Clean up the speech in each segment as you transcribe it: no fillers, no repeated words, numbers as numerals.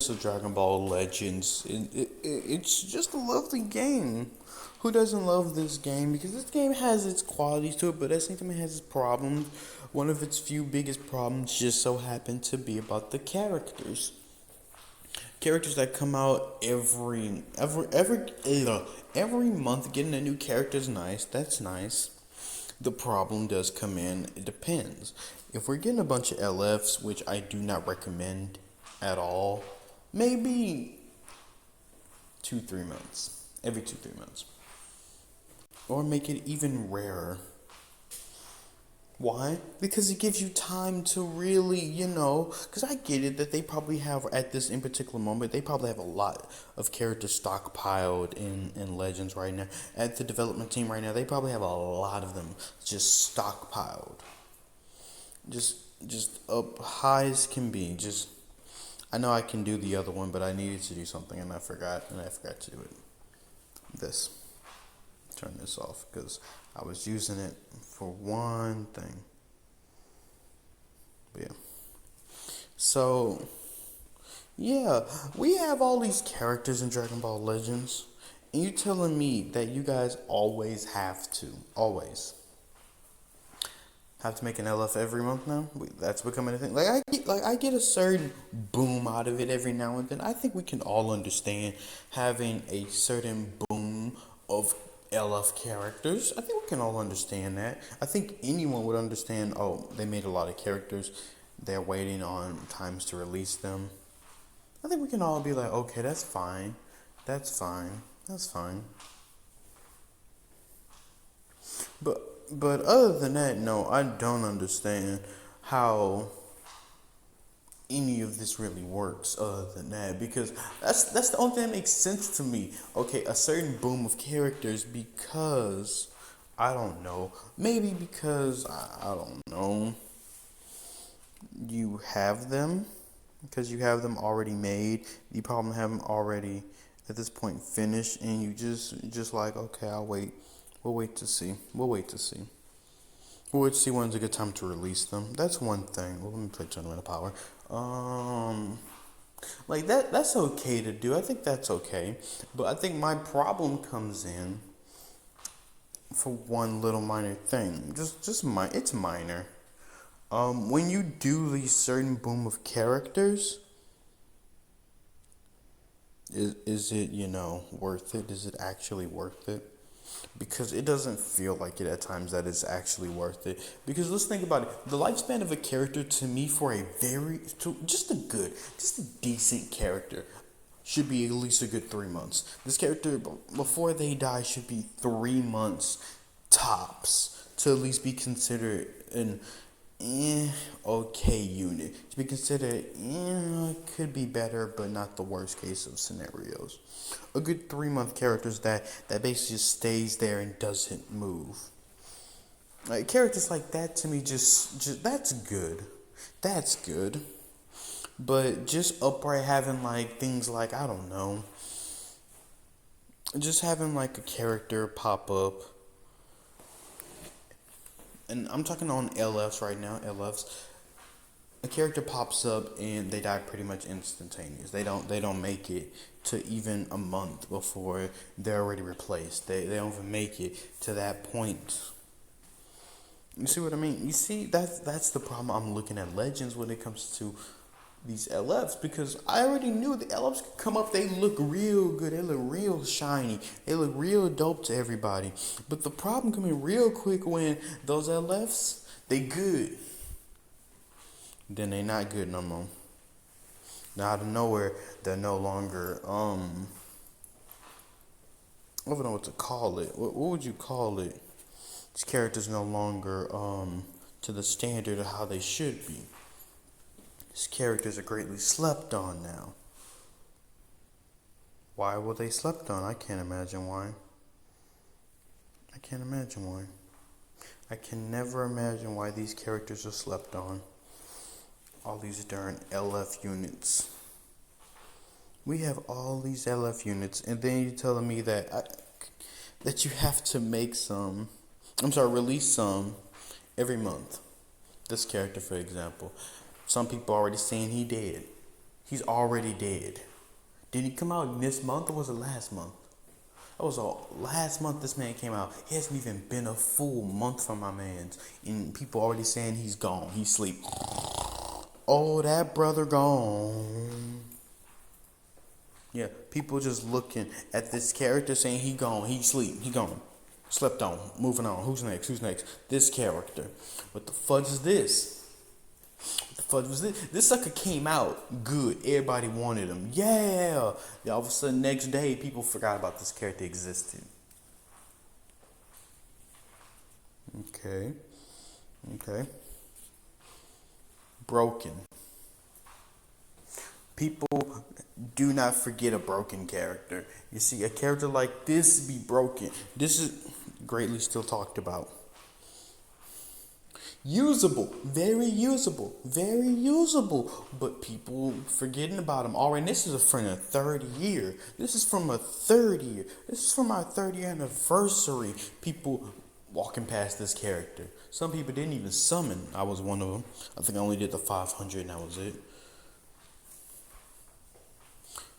of Dragon Ball Legends. It's just a lovely game. Who doesn't love this game? Because this game has its qualities to it, but at the same time it has its problems. One of its few biggest problems just so happen to be about the characters. Characters that come out every month. Getting a new character is nice. That's nice. The problem does come in. It depends. If we're getting a bunch of LFs, which I do not recommend at all, maybe 2-3 months, every 2-3 months, or make it even rarer. Why? Because it gives you time to really, because I get it that they probably have, at this in particular moment, they probably have a lot of characters stockpiled in Legends right now. At the development team right now, they probably have a lot of them just stockpiled. Just, just up high as can be. I know I can do the other one, but I needed to do something and I forgot to do it. This. Turn this off because I was using it for one thing. But yeah. So, yeah, we have all these characters in Dragon Ball Legends, and you telling me that you guys always have to make an LF every month now? That's becoming a thing. I get a certain boom out of it every now and then. I think we can all understand having a certain boom of LF characters. I think we can all understand that. I think anyone would understand, oh, they made a lot of characters. They're waiting on times to release them. I think we can all be like, okay, that's fine. That's fine. That's fine. But other than that, no, I don't understand how any of this really works other than that, because that's the only thing that makes sense to me. Okay, a certain boom of characters because I don't know, maybe because I don't know, you have them because you have them already made. You probably have them already at this point finished, and you just like, okay, I'll wait. We'll wait to see. We'll wait to see. We'll wait to see when's a good time to release them. That's one thing. Well, let me play Tournament of Power. Like that's okay to do. I think that's okay. But I think my problem comes in for one little minor thing. It's minor. When you do these certain boom of characters, is it, worth it? Is it actually worth it? Because it doesn't feel like it at times that it's actually worth it. Because let's think about it. The lifespan of a character to me for just a decent character should be at least a good 3 months. This character, before they die, should be 3 months tops to at least be considered an okay unit. To be considered, could be better, but not the worst case of scenarios. A good 3 month character is that basically just stays there and doesn't move. Like characters like that to me, just that's good. That's good. But just upright having like things like, I don't know, just having like a character pop up, and I'm talking on LFs right now. LFs, a character pops up and they die pretty much instantaneous. They don't make it to even a month before they're already replaced. They don't even make it to that point. You see what I mean? You see that's the problem. I'm looking at Legends when it comes to these LFs, because I already knew the LFs could come up. They look real good. They look real shiny. They look real dope to everybody. But the problem come in real quick when those LFs, they good, then they not good no more. Now out of nowhere, they're no longer I don't know what to call it. What would you call it? These characters no longer to the standard of how they should be. These characters are greatly slept on now. Why were they slept on? I can't imagine why. I can't imagine why. I can never imagine why these characters are slept on. All these darn LF units. We have all these LF units, and then you're telling me that you have to make some. Release some every month. This character, for example, some people already saying he dead. He's already dead. Did he come out this month or was it last month? That was last month this man came out. He hasn't even been a full month from my man's. And people already saying he's gone. He's asleep. Oh, that brother gone. Yeah, people just looking at this character saying he gone. He sleep. He gone. Slept on. Moving on. Who's next? Who's next? This character. What the fudge is this? What the fudge was this? This sucker came out good. Everybody wanted him. Yeah. All of a sudden, next day, people forgot about this character existed. Okay. Okay. Broken. People do not forget a broken character. You see, a character like this be broken. This is greatly still talked about. Usable, very usable, but people forgetting about him. Alright, this is from a third year. This is from a third year. This is from our 30th anniversary. People walking past this character. Some people didn't even summon. I was one of them. I think I only did the 500 and that was it.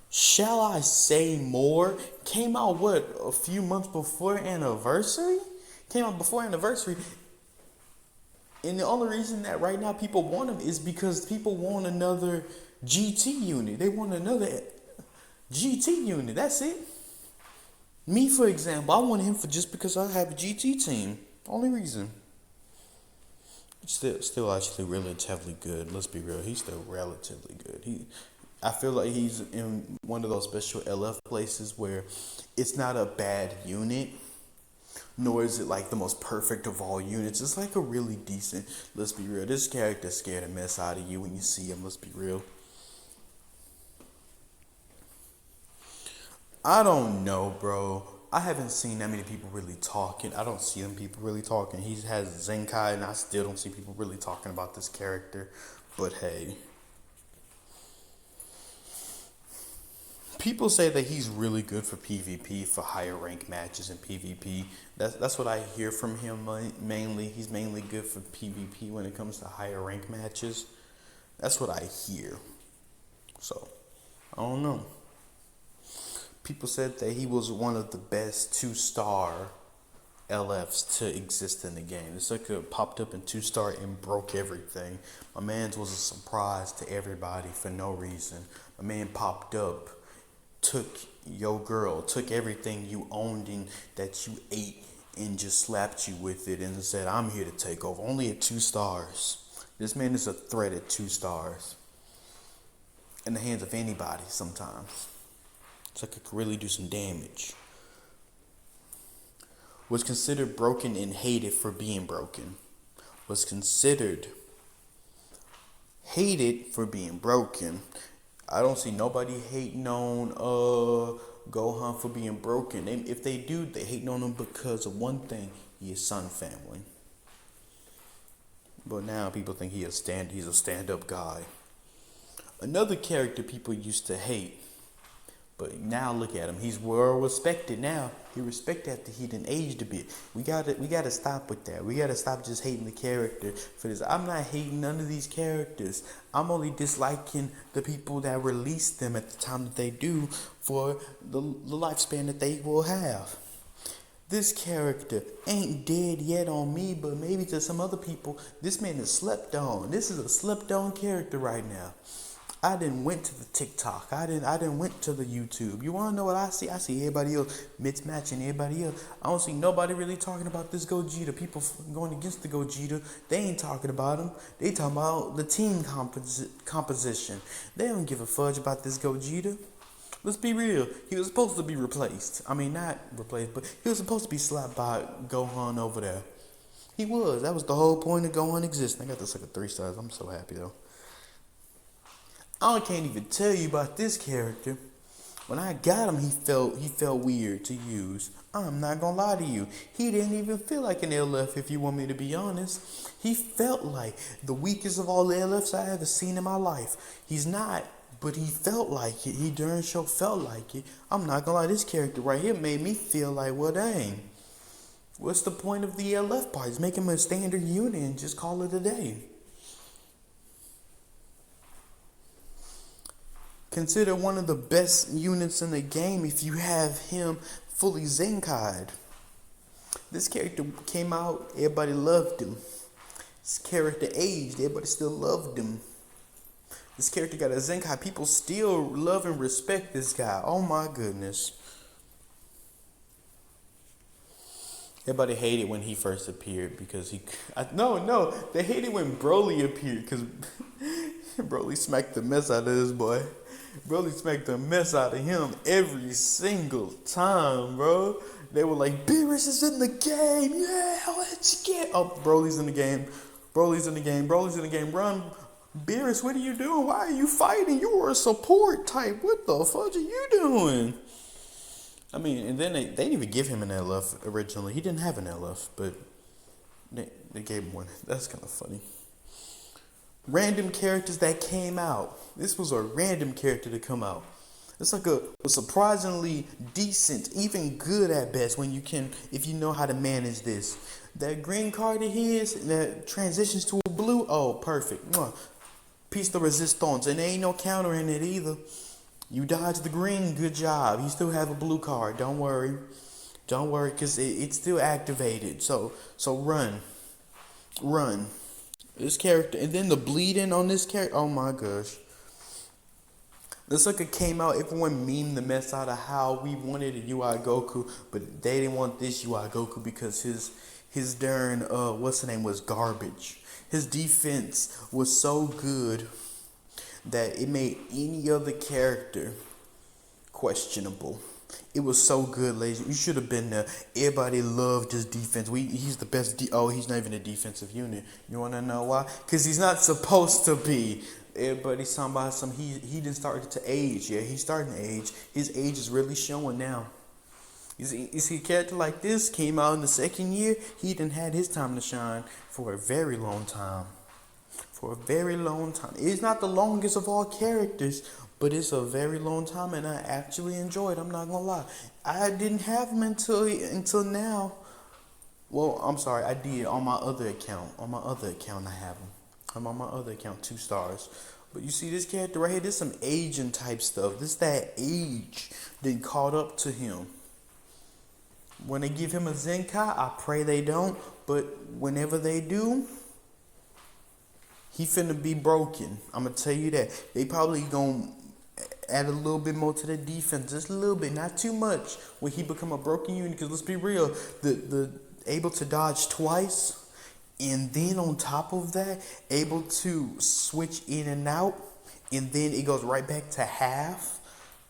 Shall I Say More came out a few months before anniversary? Came out before anniversary. And the only reason that right now people want him is because people want another GT unit. They want another GT unit. That's it. Me, for example, I want him for just because I have a GT team. Only reason. Still actually relatively good. Let's be real. He's still relatively good. I feel like he's in one of those special LF places where it's not a bad unit, nor is it like the most perfect of all units. It's like a really decent, let's be real. This character scared the mess out of you when you see him, let's be real. I don't know, bro. I haven't seen that many people really talking. I don't see them people really talking. He has Zenkai, and I still don't see people really talking about this character. But hey. People say that he's really good for PvP, for higher rank matches in PvP. That's what I hear from him mainly. He's mainly good for PvP when it comes to higher rank matches. That's what I hear. So, I don't know. People said that he was one of the best 2-star LFs to exist in the game. This sucker popped up in 2-star and broke everything. My man's was a surprise to everybody for no reason. My man popped up, took your girl, took everything you owned and that you ate and just slapped you with it and said, I'm here to take over. Only at 2 stars. This man is a threat at 2 stars. In the hands of anybody sometimes. So I could really do some damage. Was considered broken and hated for being broken. Was considered hated for being broken. I don't see nobody hating on Gohan for being broken. If they do, they hating on him because of one thing: he is Sun family. But now people think he's a stand-up guy. Another character people used to hate, but now look at him. He's well respected now. He respected after he done aged a bit. We gotta stop with that. We gotta stop just hating the character for this. I'm not hating none of these characters. I'm only disliking the people that release them at the time that they do for the lifespan that they will have. This character ain't dead yet on me, but maybe to some other people, this man is slept on. This is a slept on character right now. I didn't went to the TikTok. I didn't went to the YouTube. You wanna know what I see? I see everybody else mismatching everybody else. I don't see nobody really talking about this Gogeta. People going against the Gogeta, they ain't talking about him. They talking about the team composition. They don't give a fudge about this Gogeta. Let's be real. He was supposed to be replaced. I mean, not replaced, but he was supposed to be slapped by Gohan over there. He was. That was the whole point of Gohan existing. I got this like a 3 stars. I'm so happy though. I can't even tell you about this character. When I got him, he felt weird to use. I'm not gonna lie to you. He didn't even feel like an LF, if you want me to be honest. He felt like the weakest of all the LFs I ever seen in my life. He's not, but he felt like it. He darn sure felt like it. I'm not gonna lie, this character right here made me feel like, well, dang. What's the point of the LF parts? Make him a standard unit and just call it a day. considered one of the best units in the game if you have him fully Zenkai'd. This character came out, everybody loved him. This character aged, everybody still loved him. This character got a Zenkai, people still love and respect this guy. Oh my goodness. Everybody hated when he first appeared because they hated when Broly appeared because Broly smacked the mess out of this boy. Broly smacked the mess out of him every single time, bro. They were like, Beerus is in the game, yeah, let's get. Oh, Broly's in the game. Broly's in the game. Broly's in the game. Run, Beerus, what are you doing? Why are you fighting? You were a support type. What the fuck are you doing? I mean, and then they didn't even give him an LF originally. He didn't have an LF, but they gave him one. That's kind of funny. Random characters that came out. This was a random character to come out. It's like a surprisingly decent, even good at best when you can, if you know how to manage this. That green card of his that transitions to a blue, oh, perfect. Piece de resistance, and there ain't no counter in it either. You dodge the green, good job. You still have a blue card. Don't worry, cause it's still activated. So run. This character, and then the bleeding on this character. Oh my gosh. This sucker came out. Everyone memed the mess out of how we wanted a UI Goku, but they didn't want this UI Goku because his darn what's the name was garbage. His defense was so good that it made any other character questionable. It was so good, ladies. You should have been there. Everybody loved his defense. He's the best. He's not even a defensive unit. You wanna know why? Cause he's not supposed to be. Everybody's talking about he didn't start to age. Yeah, he's starting to age. His age is really showing now. You see, a character like this came out in the second year. He didn't had his time to shine for a very long time. It's not the longest of all characters, but it's a very long time, and I actually enjoyed. I'm not gonna lie. I didn't have him until now. Well, I'm sorry, I did on my other account. I have him. I'm on my other account, 2 stars. But you see this character right here, this some aging type stuff. This that age that caught up to him. When they give him a Zenkai, I pray they don't. But whenever they do, he finna be broken. I'm gonna tell you that. They probably gonna add a little bit more to the defense, just a little bit, not too much. When he become a broken unit, because let's be real, the able to dodge twice. And then on top of that, able to switch in and out, and then it goes right back to half.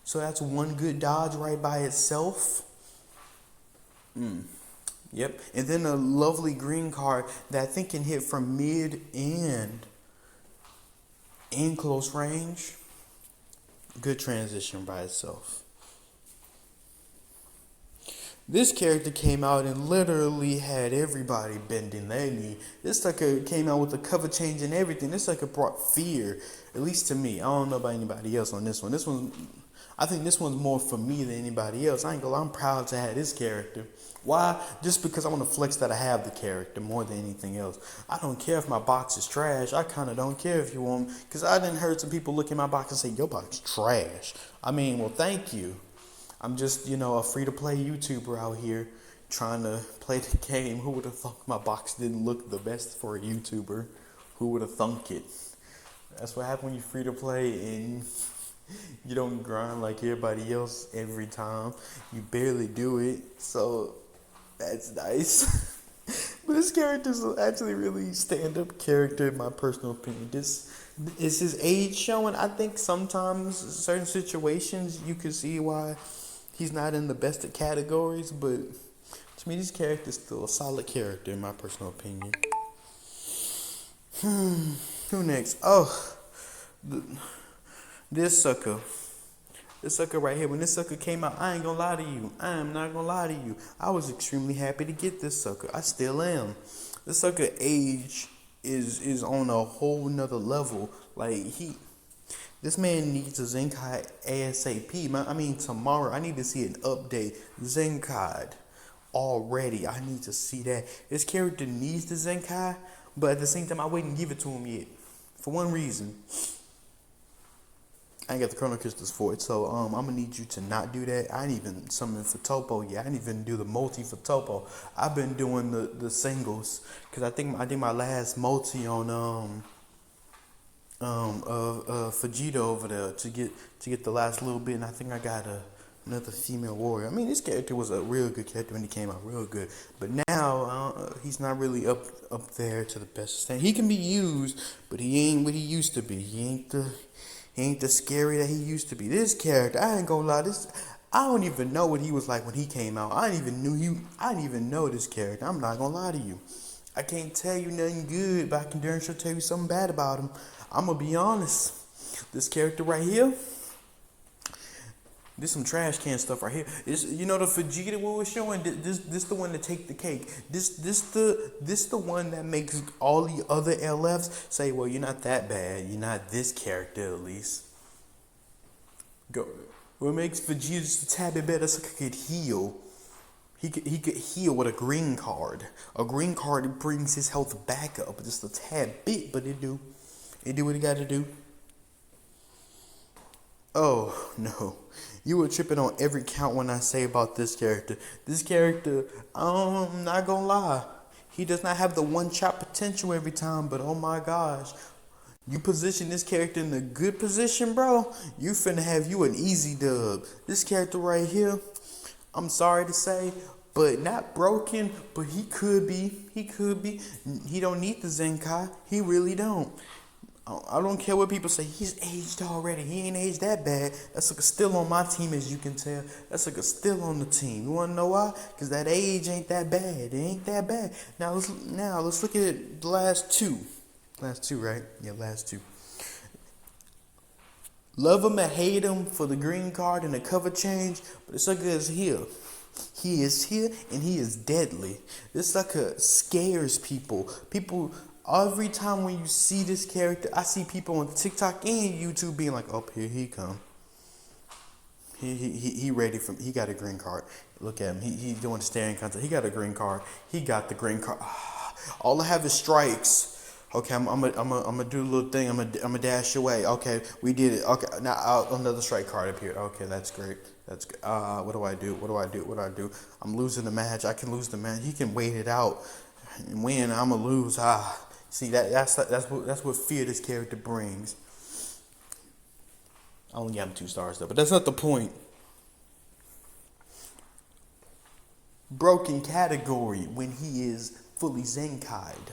So that's one good dodge right by itself. Yep. And then a lovely green card that I think can hit from mid and in close range. Good transition by itself. This character came out and literally had everybody bending their knee. This sucker came out with the cover change and everything. This sucker brought fear, at least to me. I don't know about anybody else on this one. I think this one's more for me than anybody else. I ain't gonna lie, I'm proud to have this character. Why? Just because I want to flex that I have the character more than anything else. I don't care if my box is trash. I kind of don't care if you want, because I done heard some people look at my box and say, your box trash. I mean, well, thank you. I'm just, a free-to-play YouTuber out here trying to play the game. Who would have thought my box didn't look the best for a YouTuber? Who would have thunk it? That's what happens when you free-to-play and you don't grind like everybody else every time. You barely do it, so that's nice. But this character is actually really stand-up character in my personal opinion. This is his age showing. I think sometimes certain situations you can see why he's not in the best of categories, but to me, this character is still a solid character in my personal opinion. Who next? Oh, this sucker. This sucker right here. When this sucker came out, I ain't gonna lie to you. I am not gonna lie to you. I was extremely happy to get this sucker. I still am. This sucker age is on a whole nother level. Like this man needs a Zenkai ASAP. I mean, tomorrow. I need to see an update. Zenkai already. I need to see that. This character needs the Zenkai, but at the same time, I wouldn't give it to him yet. For one reason. I ain't got the Chrono Crystals for it, so I'm gonna need you to not do that. I ain't even summon for Topo yet. I didn't even do the multi for Topo. I've been doing the singles because I did my last multi on Vegeta over there to get the last little bit, and I think I got another female warrior. I mean, this character was a real good character when he came out, real good. But now he's not really up there to the best extent. He can be used, but he ain't what he used to be. He ain't the scary that he used to be. This character, I ain't gonna lie, I don't even know what he was like when he came out. I didn't even know this character. I'm not gonna lie to you. I can't tell you nothing good, but I can darn sure tell you something bad about him. I'm gonna be honest. This character right here, this some trash can stuff right here. This, you know, the Vegeta we was showing. This the one to take the cake. This the one that makes all the other LFs say, well, you're not that bad. You're not this character at least. Go. What makes Vegeta just a tad bit better so he could heal. He could heal with a green card. A green card brings his health back up just a tad bit, but it do what it got to do. Oh no, you were tripping on every count when I say about this character. This character, I'm not gonna lie, he does not have the one shot potential every time. But oh my gosh, you position this character in a good position, bro. You finna have you an easy dub. This character right here, I'm sorry to say, but not broken, but he could be. He don't need the Zenkai. He really don't. I don't care what people say. He's aged already. He ain't aged that bad. That's like a still on my team, as you can tell. That's like a still on the team. You wanna know why? Cause that age ain't that bad. It ain't that bad. Now let's look at the last two. Last two, right? Yeah, last two. Love him or hate him for the green card and the cover change, but the sucker is here. He is here and he is deadly. This sucker scares people. Every time when you see this character, I see people on TikTok and YouTube being like, "Oh, here he come. He ready for. He got a green card. Look at him. He doing the staring contest. He got a green card. He got the green card. All I have is strikes. Okay, I'm gonna do a little thing. I'm gonna dash away. Okay, we did it. Okay, now another strike card appeared. Okay, that's great. That's good. What do I do? I'm losing the match. I can lose the match. He can wait it out and win. I'ma lose. See that's what fear this character brings. I only got him 2 stars though, but that's not the point. Broken category when he is fully Zenkai'd.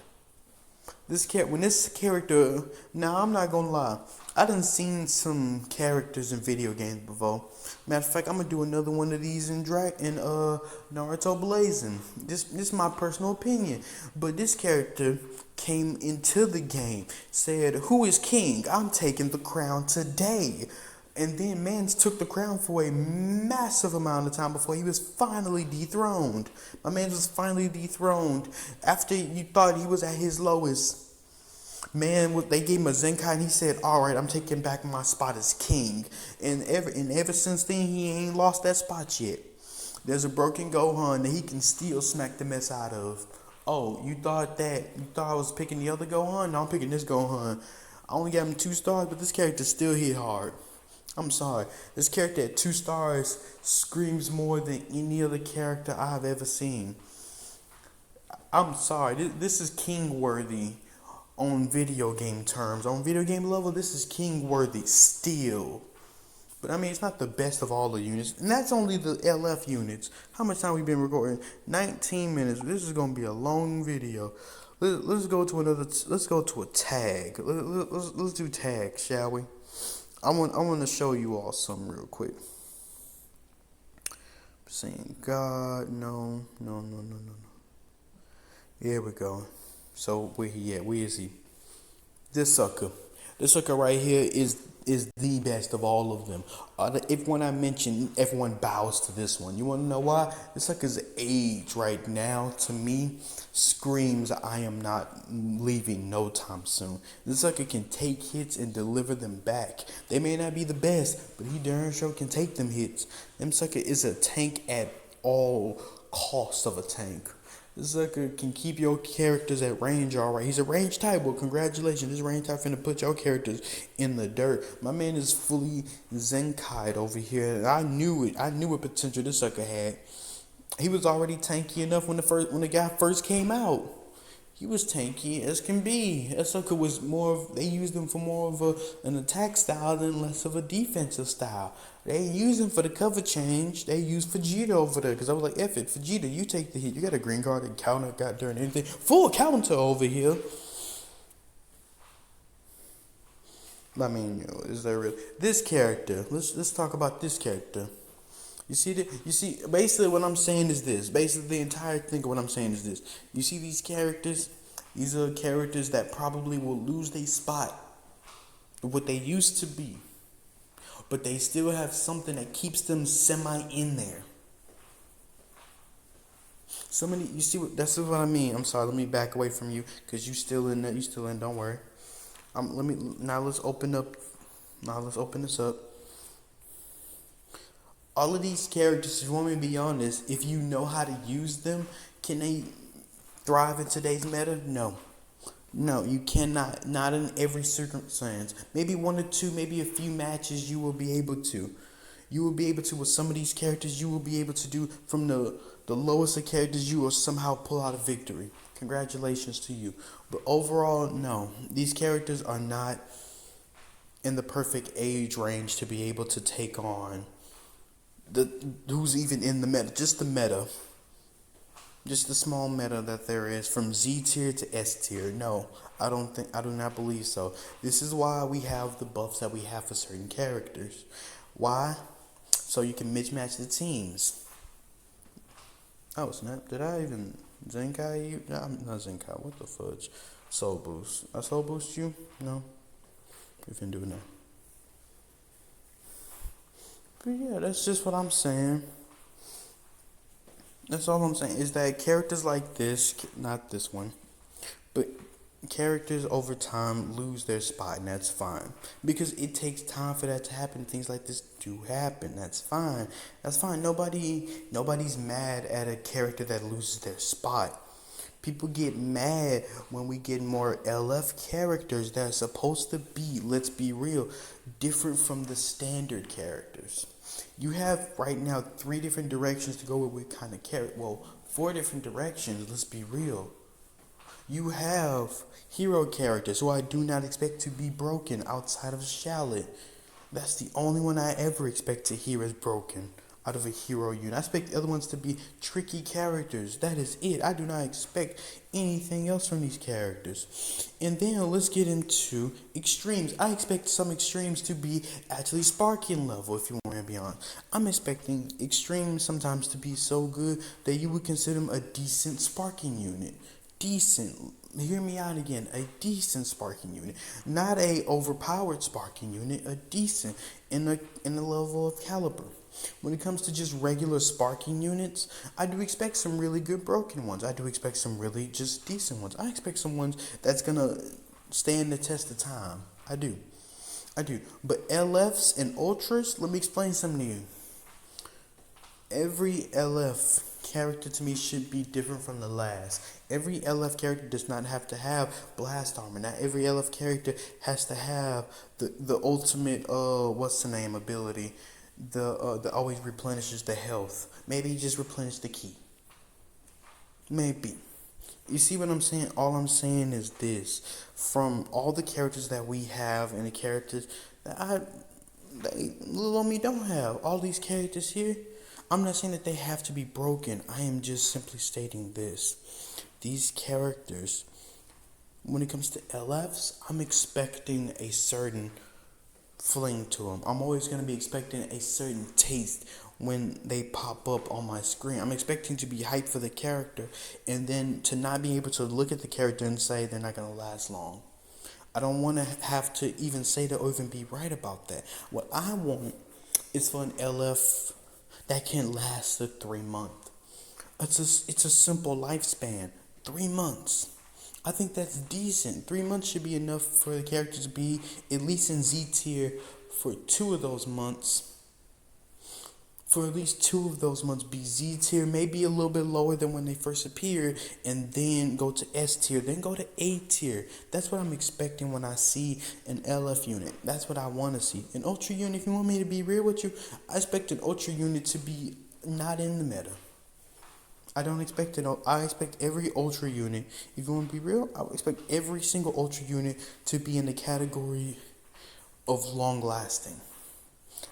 When this character, now I'm not gonna lie, I done seen some characters in video games before. Matter of fact, I'm gonna do another one of these in Naruto Blazing. This is my personal opinion, but this character came into the game, said, "Who is king? I'm taking the crown today." And then Mans took the crown for a massive amount of time before he was finally dethroned. My man was finally dethroned after you thought he was at his lowest. They gave him a Zenkai and he said, "All right, I'm taking back my spot as king." And ever since then, he ain't lost that spot yet. There's a broken Gohan that he can still smack the mess out of. Oh, you thought I was picking the other Gohan? No, I'm picking this Gohan. I only got him 2 stars, but this character still hit hard. I'm sorry. This character at 2 stars screams more than any other character I've ever seen. I'm sorry. This is king worthy on video game terms. On video game level, this is king worthy still. But I mean, it's not the best of all the units. And that's only the LF units. How much time we been recording? 19 minutes. This is going to be a long video. Let's go to a tag. Let's do tag, shall we? I want to show you all something real quick. Saying God, no. Here we go. So where he at? Where is he? This sucker right here is the best of all of them. If when I mention, everyone bows to this one. You want to know why? This sucker's age right now to me screams I am not leaving no time soon. This sucker can take hits and deliver them back. They may not be the best, but he darn sure can take them hits. Them sucker is a tank at all costs of a tank. This sucker can keep your characters at range alright. He's a range type. Well, congratulations. This range type finna put your characters in the dirt. My man is fully Zenkai'd over here. And I knew it. I knew what potential this sucker had. He was already tanky enough when the guy first came out. He was tanky as can be. That sucker was more of, they used him for more of an attack style than less of a defensive style. They used him for the cover change. They used Vegeta over there because I was like, F it, Vegeta, you take the hit. You got a green card and counter, got during anything. Full counter over here. I mean, is there real? This character. Let's talk about this character. You see that? You see, basically what I'm saying is this. Basically, the entire thing of what I'm saying is this. You see these characters? These are characters that probably will lose their spot, what they used to be, but they still have something that keeps them semi in there. Somebody, you see what? That's what I mean. I'm sorry. Let me back away from you because you still in there. You still in. Don't worry. Let me now. Let's open up. Now let's open this up. All of these characters, if you want me to be honest, if you know how to use them, can they thrive in today's meta? No. No, you cannot. Not in every circumstance. Maybe one or two, maybe a few matches you will be able to. You will be able to, with some of these characters, you will be able to do from the lowest of characters, you will somehow pull out a victory. Congratulations to you. But overall, no. These characters are not in the perfect age range to be able to take on who's even in the meta, just the meta, just the small meta that there is from Z tier to S tier. No, I do not believe so. This is why we have the buffs that we have for certain characters. Why? So you can mismatch the teams. Oh snap! Did I even Zenkai you? No, I'm not Zenkai. What the fudge? Soul boost. I soul boost you? No. We can do it now. But yeah, that's just what I'm saying. That's all I'm saying is that characters like this, not this one, but characters over time lose their spot, and that's fine. Because it takes time for that to happen. Things like this do happen. That's fine. That's fine. Nobody's mad at a character that loses their spot. People get mad when we get more LF characters that are supposed to be, let's be real, different from the standard characters. You have right now 3 different directions to go with what kind of character. Well, 4 different directions, let's be real. You have hero characters who I do not expect to be broken outside of Charlotte. That's the only one I ever expect to hear is broken out of a hero unit. I expect the other ones to be tricky characters. That is it. I do not expect anything else from these characters. And then let's get into extremes. I expect some extremes to be actually sparking level, if you want to be honest. I'm expecting extremes sometimes to be so good that you would consider them a decent sparking unit. Decent. Hear me out again. A decent sparking unit, not a overpowered sparking unit. A decent in the level of caliber. When it comes to just regular sparking units, I do expect some really good broken ones. I do expect some really just decent ones. I expect some ones that's gonna stand the test of time. I do. But LFs and Ultras, let me explain something to you. Every LF character to me should be different from the last. Every LF character does not have to have blast armor. Not every LF character has to have the ultimate what's the name ability. The always replenishes the health. Maybe he just replenish the key. Maybe. You see what I'm saying? All I'm saying is this. From all the characters that we have and the characters that little on me don't have. All these characters here, I'm not saying that they have to be broken. I am just simply stating this. These characters, when it comes to LFs, I'm expecting a certain fling to them. I'm always going to be expecting a certain taste when they pop up on my screen. I'm expecting to be hyped for the character and then to not be able to look at the character and say they're not going to last long. I don't want to have to even say that or even be right about that. What I want is for an LF that can last a 3 month. It's a simple lifespan. 3 months. I think that's decent. 3 months should be enough for the character to be at least in Z tier for 2 of those months. for at least 2 of those months be Z tier, maybe a little bit lower than when they first appeared, and then go to S tier, then go to A tier. That's what I'm expecting when I see an LF unit. That's what I want to see. An Ultra unit, if you want me to be real with you, I expect an Ultra unit to be not in the meta. I don't expect it. I expect every Ultra unit, if you want to be real, I would expect every single Ultra unit to be in the category of long lasting.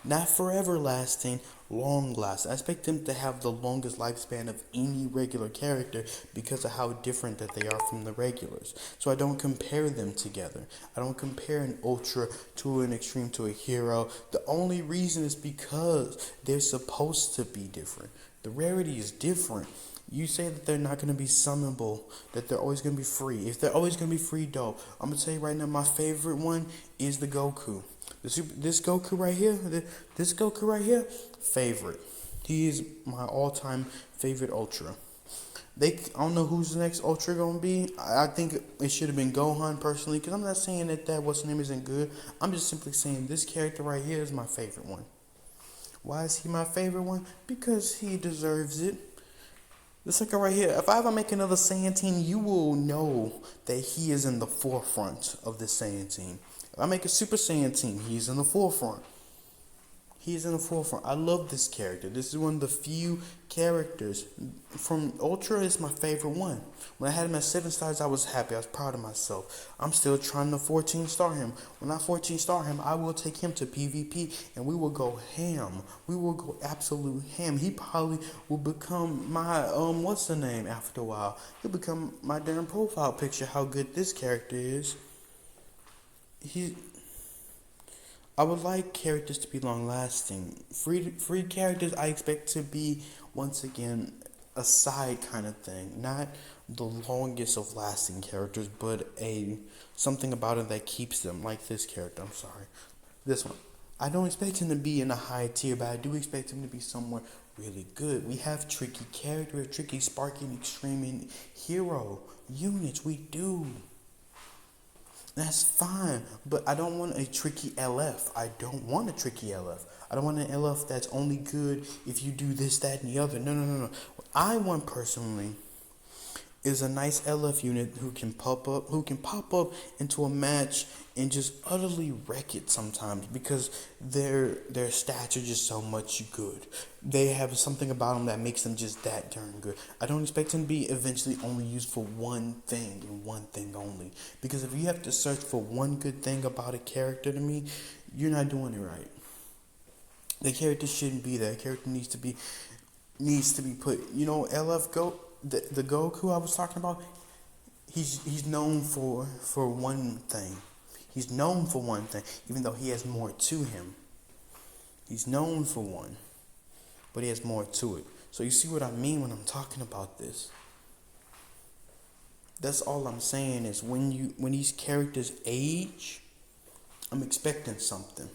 Not forever lasting, long lasting. I expect them to have the longest lifespan of any regular character because of how different that they are from the regulars. So I don't compare them together. I don't compare an Ultra to an Extreme to a Hero. The only reason is because they're supposed to be different. The rarity is different. You say that they're not going to be summonable, that they're always going to be free. If they're always going to be free, dope. I'm going to tell you right now, my favorite one is the Goku. This Goku right here, favorite. He is my all-time favorite Ultra. I don't know who's the next Ultra gonna be. I think it should have been Gohan personally, because I'm not saying that what's name isn't good. I'm just simply saying this character right here is my favorite one. Why is he my favorite one? Because he deserves it. This sucker right here, if I ever make another Saiyan team, you will know that he is in the forefront of this Saiyan team. If I make a Super Saiyan team, he's in the forefront. He's in the forefront. I love this character. This is one of the few characters from Ultra. Is my favorite one. When I had him at 7 stars, I was happy. I was proud of myself. I'm still trying to 14 star him. When I 14 star him, I will take him to PvP and we will go ham. We will go absolute ham. He probably will become my what's the name after a while. He'll become my damn profile picture. How good this character is. I would like characters to be long lasting. Free characters I expect to be, once again, a side kind of thing. Not the longest of lasting characters, but something about it that keeps them. Like this character, I'm sorry. This one. I don't expect him to be in a high tier, but I do expect him to be somewhere really good. We have tricky characters, tricky Sparking, Extreme, and Hero units. We do. That's fine, but I don't want a tricky LF. I don't want a tricky LF. I don't want an LF that's only good if you do this, that, and the other. No. What I want personally is a nice LF unit who can pop up into a match and just utterly wreck it sometimes because their stats are just so much good. They have something about them that makes them just that darn good. I don't expect them to be eventually only used for one thing and one thing only. Because if you have to search for one good thing about a character to me, you're not doing it right. The character shouldn't be there. The character needs to be put. LF Go. The Goku I was talking about, he's known for one thing. He's known for one thing, even though he has more to him. He's known for one, but he has more to it. So you see what I mean when I'm talking about this. That's all I'm saying is when these characters age, I'm expecting something.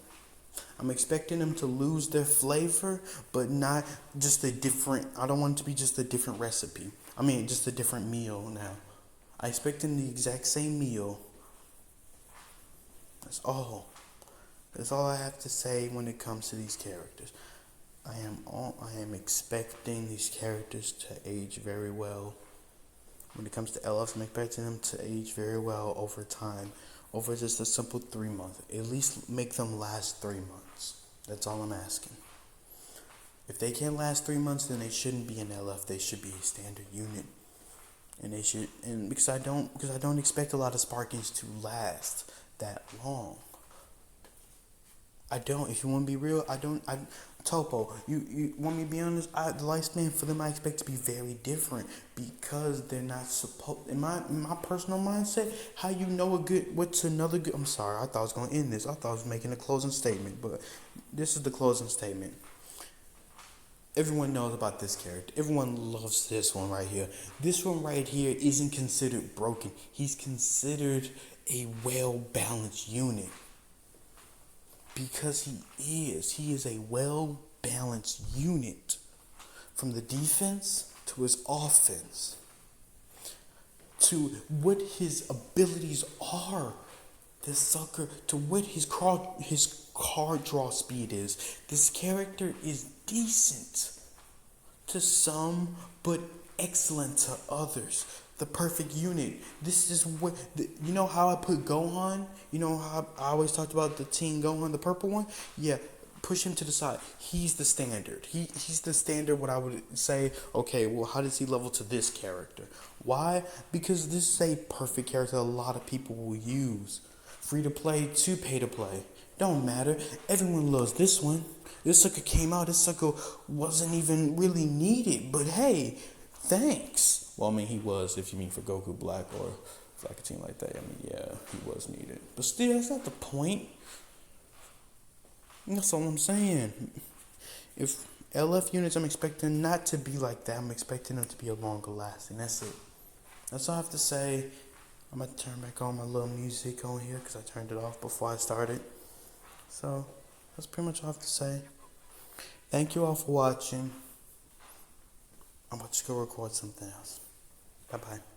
I'm expecting them to lose their flavor, but not just a different. I don't want it to be just a different recipe. Just a different meal now. I expect them the exact same meal. That's all. That's all I have to say when it comes to these characters. I am expecting these characters to age very well. When it comes to LFs, I'm expecting them to age very well over time. Over just a simple 3 months. At least make them last 3 months. That's all I'm asking. If they can't last 3 months, then they shouldn't be an LF. They should be a standard unit. Because I don't expect a lot of Sparkings to last that long. I don't. If you want to be real, Topo, you want me to be honest? The lifespan for them I expect to be very different because they're not supposed. In my personal mindset, how you know what's another good. I'm sorry, I thought I was gonna end this. I thought I was making a closing statement, but this is the closing statement. Everyone knows about this character. Everyone loves this one right here. This one right here isn't considered broken. He's considered a well-balanced unit. Because he is a well-balanced unit. From the defense to his offense. To what his abilities are. This sucker, to what his card draw speed is. This character is decent to some, but excellent to others. The perfect unit. This is what you know how I put Gohan. You know how I always talked about the Teen Gohan, the purple one. Yeah, push him to the side. He's the standard. He's the standard. What I would say. Okay, well, how does he level to this character? Why? Because this is a perfect character. A lot of people will use. Free to play to pay to play. Don't matter. Everyone loves this one. This sucker came out. This sucker wasn't even really needed. But hey, thanks. Well, I mean, he was, if you mean for Goku Black or like a team like that. I mean, yeah, he was needed. But still, that's not the point. That's all I'm saying. If LF units, I'm expecting not to be like that. I'm expecting them to be a longer lasting. That's it. That's all I have to say. I'm going to turn back on my little music on here because I turned it off before I started. So, that's pretty much all I have to say. Thank you all for watching. I'm about to go record something else. Bye-bye.